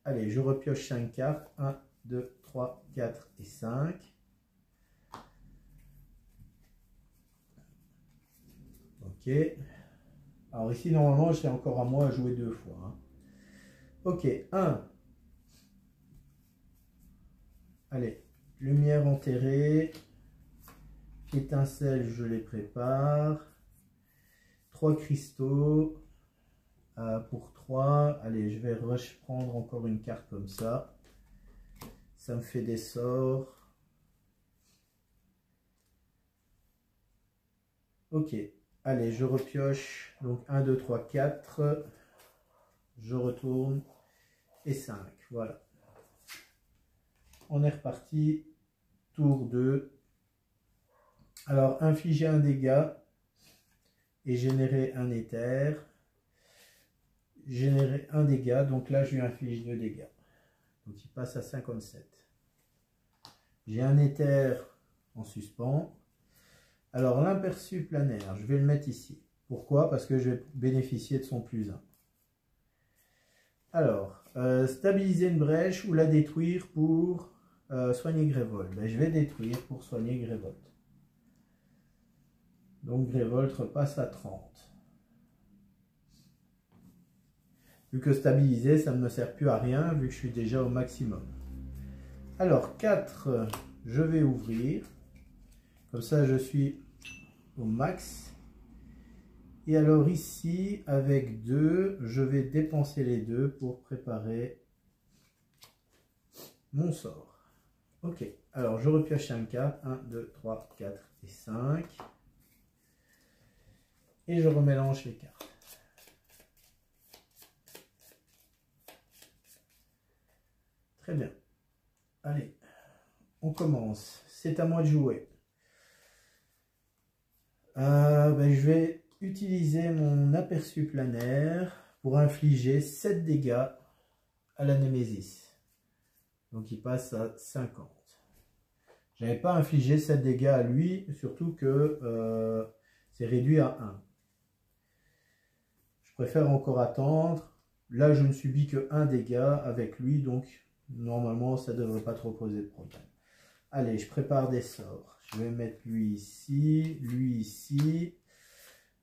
Allez, je repioche 5 cartes. 1, 2, 3, 4 et 5. Ok. Alors ici, normalement, c'est encore à moi à jouer 2 fois. Hein. Ok, 1. Allez, lumière enterrée. Étincelle, je les prépare. 3 cristaux. Pour 3. Allez, je vais prendre encore une carte comme ça. Ça me fait des sorts. Ok. Allez, je repioche. Donc 1, 2, 3, 4. Je retourne. Et 5. Voilà. On est reparti. Tour 2. Alors, infliger un dégât et générer un éther. Générer un dégât. Donc là, je lui inflige 2 dégâts. Donc il passe à 57. J'ai un éther en suspens. Alors, l'imperçu planaire, je vais le mettre ici. Pourquoi? Parce que je vais bénéficier de son +1. Alors, stabiliser une brèche ou la détruire pour soigner Grévold. Ben, je vais détruire pour soigner Grévold. Donc Grévold repasse à 30. Vu que stabiliser, ça ne me sert plus à rien, vu que je suis déjà au maximum. Alors, 4, je vais ouvrir. Comme ça, je suis au max. Et alors ici, avec 2, je vais dépenser les 2 pour préparer mon sort. Ok, alors je repioche 5 cartes. 1, 2, 3, 4 et 5. Et je remélange les cartes. Très bien. Allez, on commence. C'est à moi de jouer. Ben, je vais utiliser mon aperçu planaire pour infliger 7 dégâts à la Némésis. Donc il passe à 50. Je n'avais pas infligé 7 dégâts à lui, surtout que c'est réduit à 1. Je préfère encore attendre. Là, je ne subis que 1 dégât avec lui, donc normalement, ça ne devrait pas trop poser de problème. Allez, je prépare des sorts. Je vais mettre lui ici, lui ici.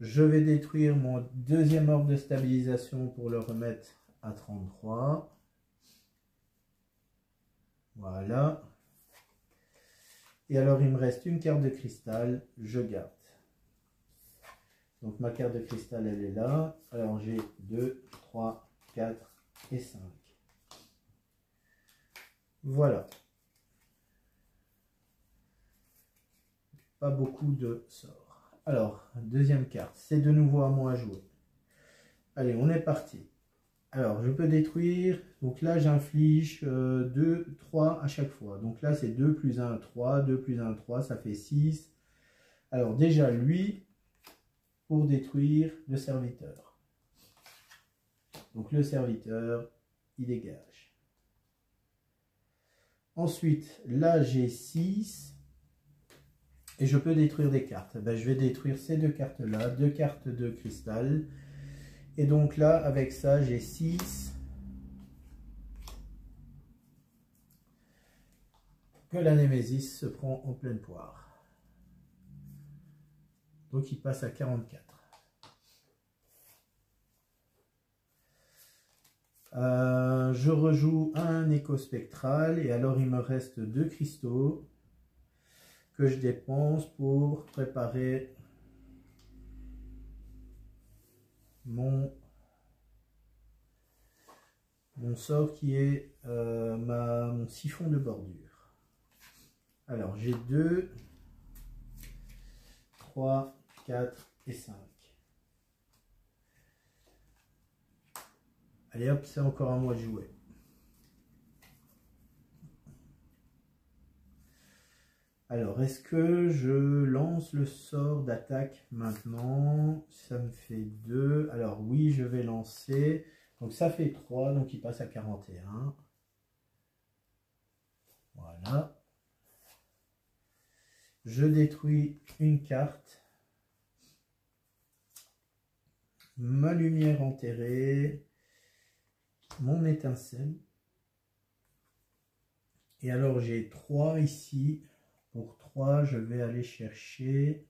Je vais détruire mon deuxième orbe de stabilisation pour le remettre à 33. Voilà. Et alors, il me reste une carte de cristal, je garde. Donc, ma carte de cristal, elle est là. Alors, j'ai 2, 3, 4 et 5. Voilà. Pas beaucoup de sorts. Alors, deuxième carte, c'est de nouveau à moi à jouer. Allez, on est parti. Alors, je peux détruire. Donc là, j'inflige 2, 3 à chaque fois. Donc là, c'est 2 plus 1, 3. 2 plus 1, 3, ça fait 6. Alors déjà, lui, pour détruire le serviteur. Donc le serviteur, il dégage. Ensuite, là, j'ai 6. Et je peux détruire des cartes. Ben, je vais détruire ces deux cartes-là. 2 cartes de cristal. Et donc là, avec ça, j'ai 6. Que la Némésis se prend en pleine poire. Donc il passe à 44. Je rejoue un écho spectral. Et alors il me reste 2 cristaux que je dépense pour préparer mon sort qui est mon siphon de bordure. Alors j'ai 2, 3, 4 et 5. Allez hop, c'est encore à moi de jouer. Alors, est-ce que je lance le sort d'attaque maintenant? Ça me fait 2. Alors oui, je vais lancer. Donc ça fait 3, donc il passe à 41. Voilà. Je détruis une carte. Ma lumière enterrée. Mon étincelle. Et alors j'ai 3 ici. Pour 3, je vais aller chercher.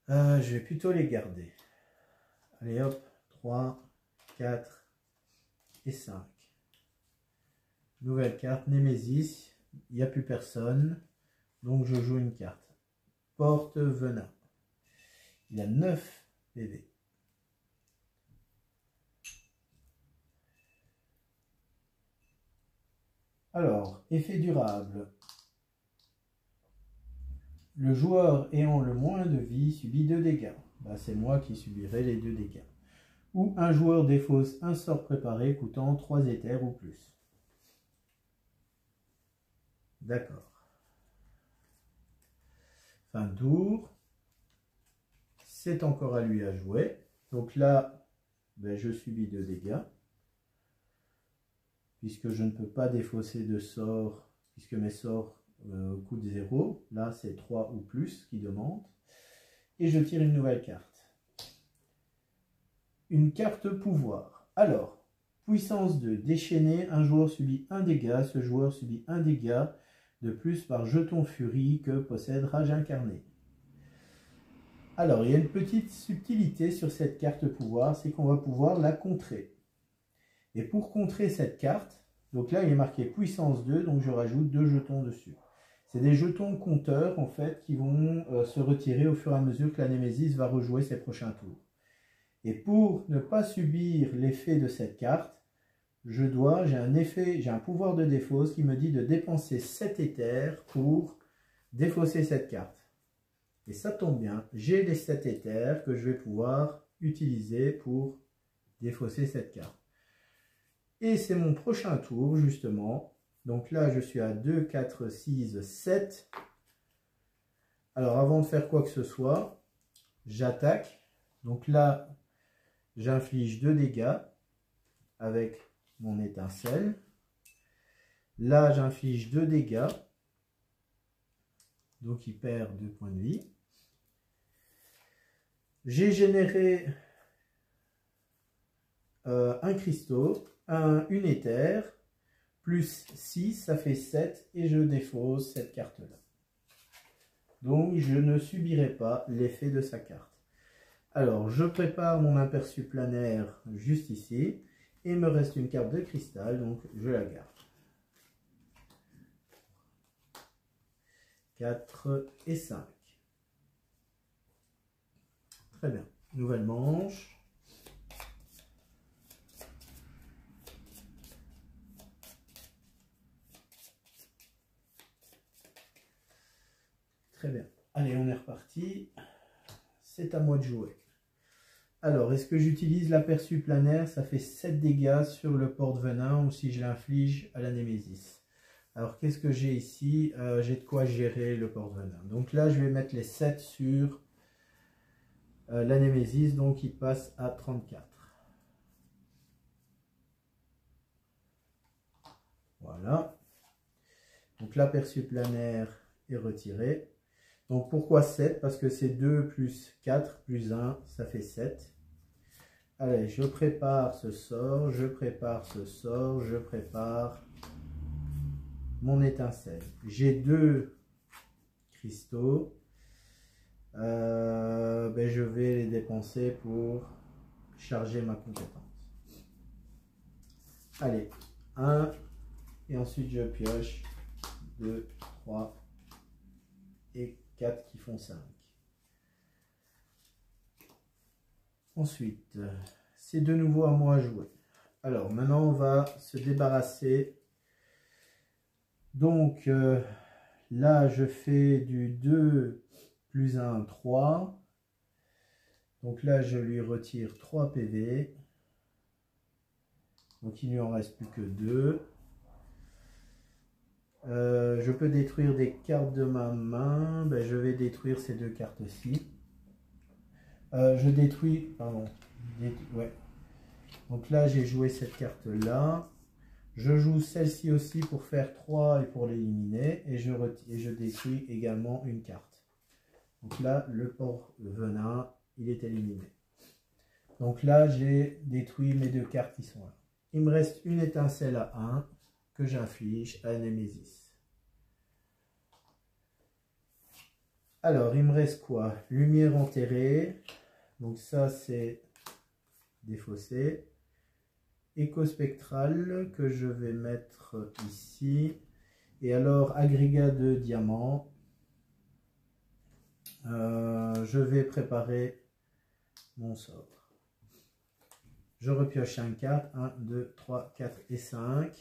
Je vais plutôt les garder. Allez hop, 3, 4 et 5. Nouvelle carte, Némésis. Il n'y a plus personne. Donc je joue une carte. Porte venin. Il a 9 PV. Alors, effet durable. Le joueur ayant le moins de vie subit 2 dégâts. Bah, c'est moi qui subirai les 2 dégâts. Ou un joueur défausse un sort préparé coûtant 3 éthers ou plus. D'accord. Fin de tour. C'est encore à lui à jouer. Donc là, ben, je subis 2 dégâts. Puisque je ne peux pas défausser de sorts, puisque mes sorts coûtent 0. Là, c'est 3 ou plus qui demandent. Et je tire une nouvelle carte. Une carte pouvoir. Alors, puissance 2. Déchaîné, un joueur subit 1 dégât. Ce joueur subit 1 dégât de plus par jeton furie que possède Rage Incarné. Alors, il y a une petite subtilité sur cette carte pouvoir, c'est qu'on va pouvoir la contrer. Et pour contrer cette carte, donc là il est marqué puissance 2, donc je rajoute 2 jetons dessus. C'est des jetons compteurs en fait qui vont se retirer au fur et à mesure que la Némésis va rejouer ses prochains tours. Et pour ne pas subir l'effet de cette carte, j'ai un pouvoir de défausse qui me dit de dépenser 7 éthers pour défausser cette carte. Et ça tombe bien, j'ai les 7 éthers que je vais pouvoir utiliser pour défausser cette carte. Et c'est mon prochain tour, justement. Donc là, je suis à 2, 4, 6, 7. Alors, avant de faire quoi que ce soit, j'attaque. Donc là, j'inflige 2 dégâts avec mon étincelle. Là, j'inflige 2 dégâts. Donc, il perd 2 points de vie. J'ai généré un cristaux, une éther, plus 6, ça fait 7, et je défausse cette carte-là. Donc, je ne subirai pas l'effet de sa carte. Alors, je prépare mon aperçu planaire juste ici. Et il me reste une carte de cristal, donc je la garde. 4 et 5. Très bien. Nouvelle manche. Très bien. Allez, on est reparti. C'est à moi de jouer. Alors, est-ce que j'utilise l'aperçu planaire? Ça fait 7 dégâts sur le porte-venin ou si je l'inflige à la Némésis. Alors, qu'est-ce que j'ai ici? J'ai de quoi gérer le porte-venin. Donc là, je vais mettre les 7 sur la Némésis, donc il passe à 34. Voilà. Donc l'aperçu planaire est retiré. Donc pourquoi 7? Parce que c'est 2 plus 4 plus 1, ça fait 7. Allez, je prépare ce sort, je prépare ce sort, je prépare mon étincelle. J'ai 2 cristaux. Ben, je vais les dépenser pour charger ma compétence. Allez, 1. Et ensuite je pioche 2, 3 et 4 qui font 5. Ensuite, c'est de nouveau à moi à jouer. Alors maintenant on va se débarrasser. Donc là je fais du 2 plus 1, 3. Donc là je lui retire 3 PV. Donc il ne lui en reste plus que 2. Je peux détruire des cartes de ma main. Ben, je vais détruire ces 2 cartes-ci. Je détruis, pardon, ouais. Donc là, j'ai joué cette carte-là. Je joue celle-ci aussi pour faire 3 et pour l'éliminer. Et je détruis également une carte. Donc là, le porte-venin, il est éliminé. Donc là, j'ai détruit mes 2 cartes qui sont là. Il me reste une étincelle à 1 que j'inflige à Némésis. Alors, il me reste quoi? Lumière enterrée. Donc ça, c'est défaussé. Écho spectral que je vais mettre ici. Et alors, agrégat de diamants. Je vais préparer mon sort. Je repioche 5 cartes. 1, 2, 3, 4 et 5.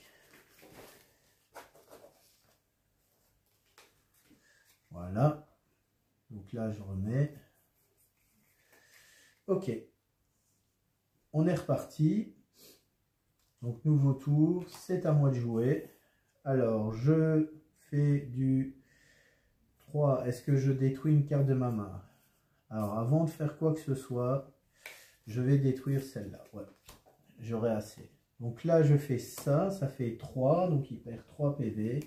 Voilà. Donc là, je remets. Ok. On est reparti. Donc, nouveau tour. C'est à moi de jouer. Alors, je fais du 3. Est-ce que je détruis une carte de ma main? Alors, avant de faire quoi que ce soit, je vais détruire celle-là. Ouais. J'aurai assez. Donc là, je fais ça. Ça fait 3. Donc, il perd 3 PV.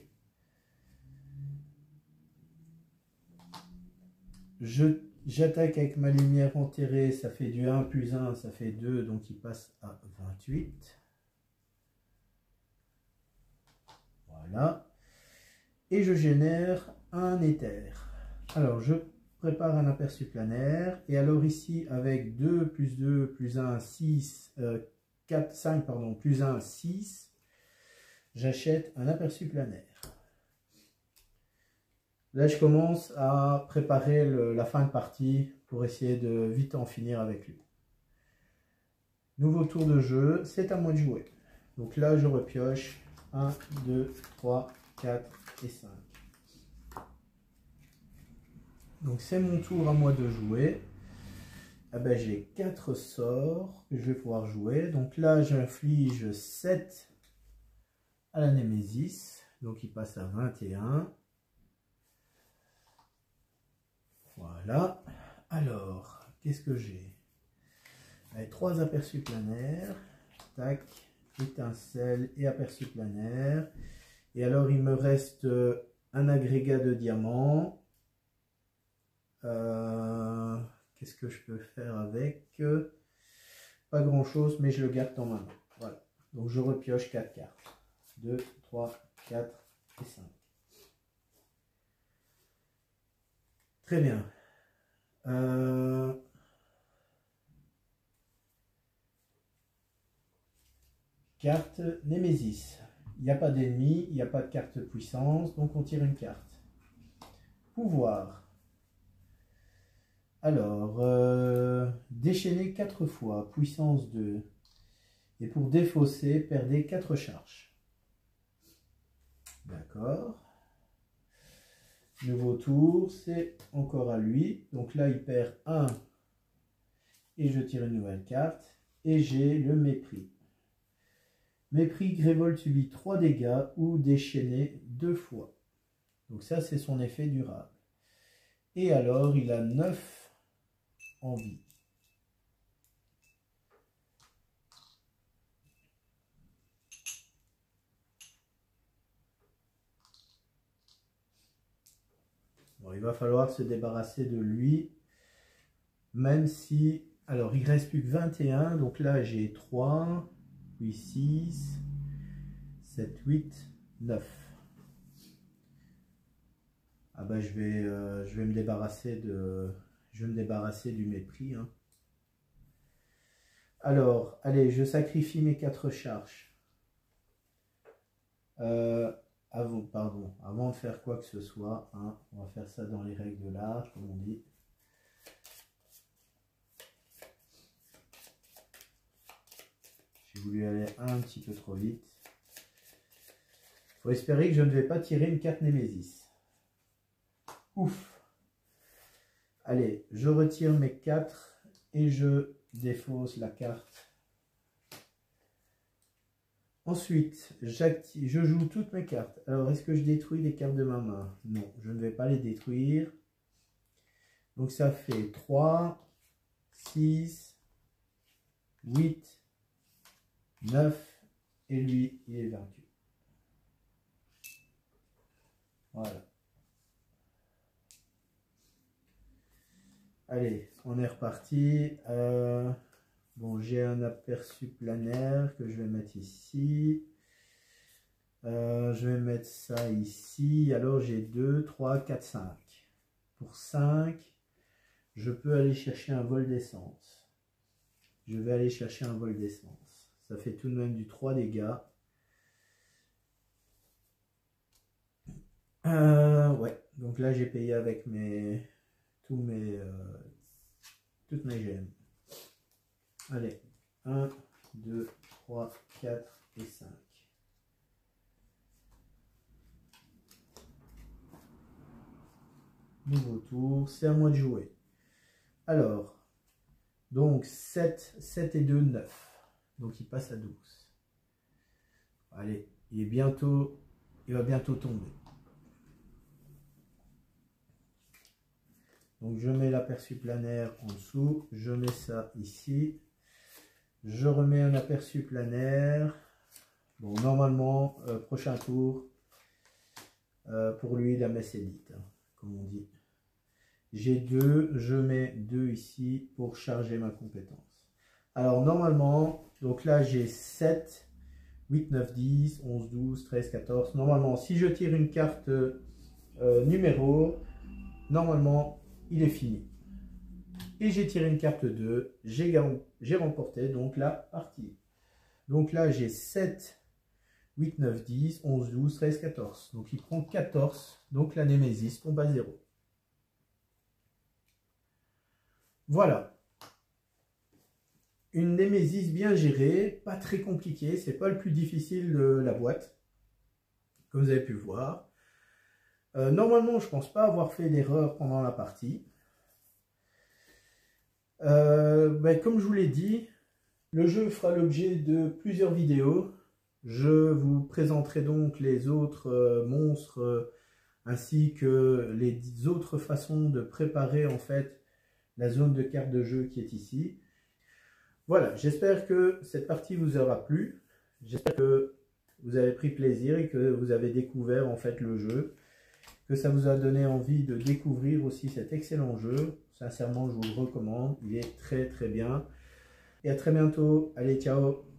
J'attaque avec ma lumière enterrée, ça fait du 1 plus 1, ça fait 2, donc il passe à 28. Voilà. Et je génère un éther. Alors, je prépare un aperçu planaire. Et alors ici, avec 2 plus 1, 6, 4, 5, pardon, plus 1, 6, j'achète un aperçu planaire. Là, je commence à préparer la fin de partie pour essayer de vite en finir avec lui. Nouveau tour de jeu, c'est à moi de jouer. Donc là, je repioche 1, 2, 3, 4 et 5. Donc c'est mon tour à moi de jouer. Ah ben, j'ai 4 sorts que je vais pouvoir jouer. Donc là, j'inflige 7 à la Némésis. Donc il passe à 21. Voilà. Alors, qu'est-ce que j'ai? 3 aperçus planaires. Tac, étincelle et aperçu planaire. Et alors, il me reste un agrégat de diamants. Qu'est-ce que je peux faire avec? Pas grand-chose, mais je le garde dans ma main. Voilà. Donc, je repioche 4 cartes. 2, 3, 4 et 5. Très bien. Carte Némésis. Il n'y a pas d'ennemi, il n'y a pas de carte puissance, donc on tire une carte. Pouvoir. Alors, déchaîner 4 fois, puissance 2. Et pour défausser, perdez 4 charges. D'accord. Nouveau tour, c'est encore à lui. Donc là, il perd 1. Et je tire une nouvelle carte. Et j'ai le mépris. Mépris, Grévolte subit 3 dégâts ou déchaîné 2 fois. Donc ça, c'est son effet durable. Et alors, il a 9 en vie. Bon, il va falloir se débarrasser de lui. Même si... Alors, il ne reste plus que 21. Donc là, j'ai 3... puis 6, 7, 8, 9. Ah bah je vais me débarrasser du mépris. Hein. Alors, allez, je sacrifie mes 4 charges. Avant de faire quoi que ce soit, hein, on va faire ça dans les règles de l'art, comme on dit. J'ai voulu aller un petit peu trop vite. Il faut espérer que je ne vais pas tirer une carte Némésis. Ouf. Allez, je retire mes 4 et je défausse la carte. Ensuite, je joue toutes mes cartes. Alors, est-ce que je détruis les cartes de ma main? Non, je ne vais pas les détruire. Donc, ça fait 3, 6, 8, 9 et lui, il est vaincu. Voilà. Allez, on est reparti. Bon, j'ai un aperçu planaire que je vais mettre ici. Je vais mettre ça ici. Alors, j'ai 2, 3, 4, 5. Pour 5, je peux aller chercher un vol d'essence. Je vais aller chercher un vol d'essence. Ça fait tout de même du 3 dégâts. Ouais, donc là, j'ai payé avec toutes mes gemmes. Allez, 1, 2, 3, 4 et 5. Nouveau tour, c'est à moi de jouer. Alors, donc 7 et 2, 9. Donc il passe à 12. Allez, il va bientôt tomber. Donc je mets l'aperçu planaire en dessous, je mets ça ici. Je remets un aperçu planaire. Bon, normalement, prochain tour, pour lui, la messe est dite, hein, comme on dit. J'ai 2, je mets 2 ici pour charger ma compétence. Alors, normalement, donc là, j'ai 7, 8, 9, 10, 11, 12, 13, 14. Normalement, si je tire une carte numéro, normalement, il est fini. Et j'ai tiré une carte 2, j'ai remporté donc la partie. Donc là, j'ai 7, 8, 9, 10, 11, 12, 13, 14. Donc il prend 14, donc la Némésis tombe à 0. Voilà. Une Némésis bien gérée, pas très compliquée, c'est pas le plus difficile de la boîte, comme vous avez pu voir. Normalement, je pense pas avoir fait d'erreur pendant la partie. Comme je vous l'ai dit, le jeu fera l'objet de plusieurs vidéos. Je vous présenterai donc les autres monstres ainsi que les autres façons de préparer en fait la zone de cartes de jeu qui est ici. Voilà, j'espère que cette partie vous aura plu. J'espère que vous avez pris plaisir et que vous avez découvert en fait le jeu, que ça vous a donné envie de découvrir aussi cet excellent jeu. Sincèrement, je vous le recommande. Il est très très bien. Et à très bientôt. Allez, ciao!